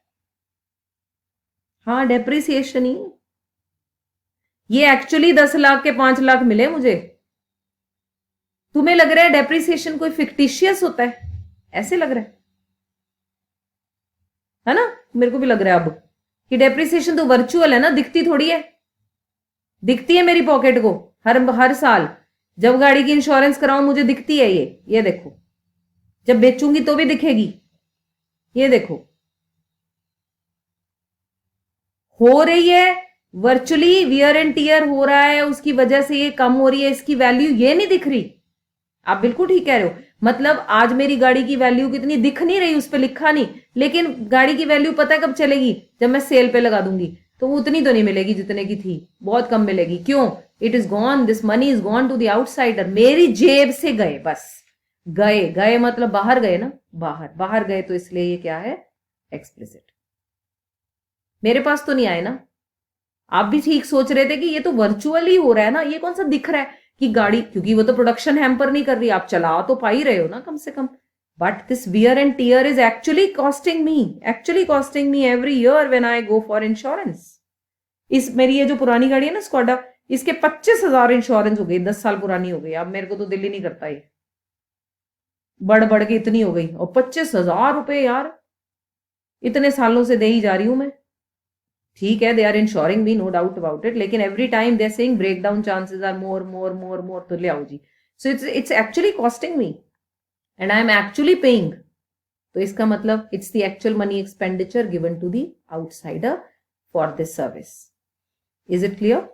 हाँ, डेप्रिसिएशन ही। ये एक्चुअली 10 लाख के 5 लाख मिले मुझे। तुम्हें लग रहा है डेप्रिसिएशन कोई फिक्टिशियस होता है? ऐसे लग रहा है ना? मेरे को भी लग रहा है अब कि डेप्रिसिएशन तो वर्चुअल है ना, दिखती थोड़ी है। दिखती है मेरी पॉकेट को हर साल जब गाड़ी की इंश्योरेंस कराऊं मुझे दिखती है ये देखो, जब बेचूंगी तो भी दिखेगी। ये देखो, हो रही है वर्चुअली, वियर एंड टियर हो रहा है, उसकी वजह से ये कम हो रही है, इसकी वैल्यू ये नहीं दिख रही। आप बिल्कुल ठीक कह रहे हो, मतलब आज मेरी गाड़ी की वैल्यू कितनी दिख नहीं रही, उस पर लिखा नहीं, लेकिन गाड़ी की वैल्यू पता है कब चलेगी? जब मैं सेल पे लगा दूंगी, तो वो उतनी तो नहीं मिलेगी जितने की थी, बहुत कम मिलेगी। क्यों? It is gone, this money is gone to the outsider, मेरी जेब से गए, बस गए। गए मतलब बाहर गए ना, बाहर बाहर गए, तो इसलिए ये क्या है? एक्सप्लिसिट। मेरे पास तो नहीं आए ना। आप भी ठीक सोच रहे थे कि ये तो वर्चुअली हो रहा है ना, ये कौन सा दिख रहा है कि गाड़ी, क्योंकि वो तो प्रोडक्शन हैम्पर नहीं कर रही, आप चला तो पा ही रहे हो ना कम से कम। But this wear and tear is actually costing me every year when I go for insurance. इस मेरी ये जो पुरानी गाड़ी है ना स्कॉडा, इसके 25,000 इंश्योरेंस हो गई, 10 साल पुरानी हो गई। अब मेरे को तो दिल ही नहीं करता, ये बढ़ बढ़ के इतनी हो गई, और 25,000 रुपए यार, इतने सालों से दे ही जा रही हूं मैं। ठीक है, they are insuring me, no doubt about it, लेकिन every time they are saying break down chances are more more more more, तो ले आओ जी। So it's actually costing me and I am actually paying. तो इसका मतलब it's the actual money expenditure given to the outsider for this service. Is it clear?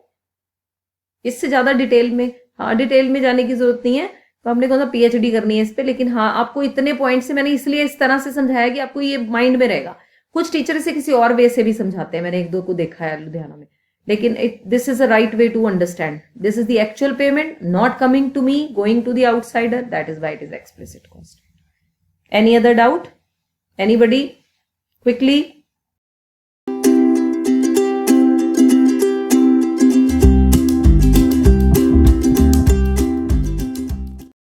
इससे ज्यादा detail में, हाँ डिटेल में जाने की जरूरत नहीं है, तो हमने कौन सा पीएचडी करनी है इस पे, लेकिन हाँ आपको इतने पॉइंट से मैंने इसलिए इस तरह से समझाया कि आपको ये माइंड में रहेगा। कुछ टीचर इसे किसी और वे से भी समझाते हैं, मैंने एक दो को देखा है लुधियाना में, लेकिन this is a right way to understand. This is the actual payment not coming to me, going to the outsider, that is why it is explicit cost. Any other doubt? Anybody? Quickly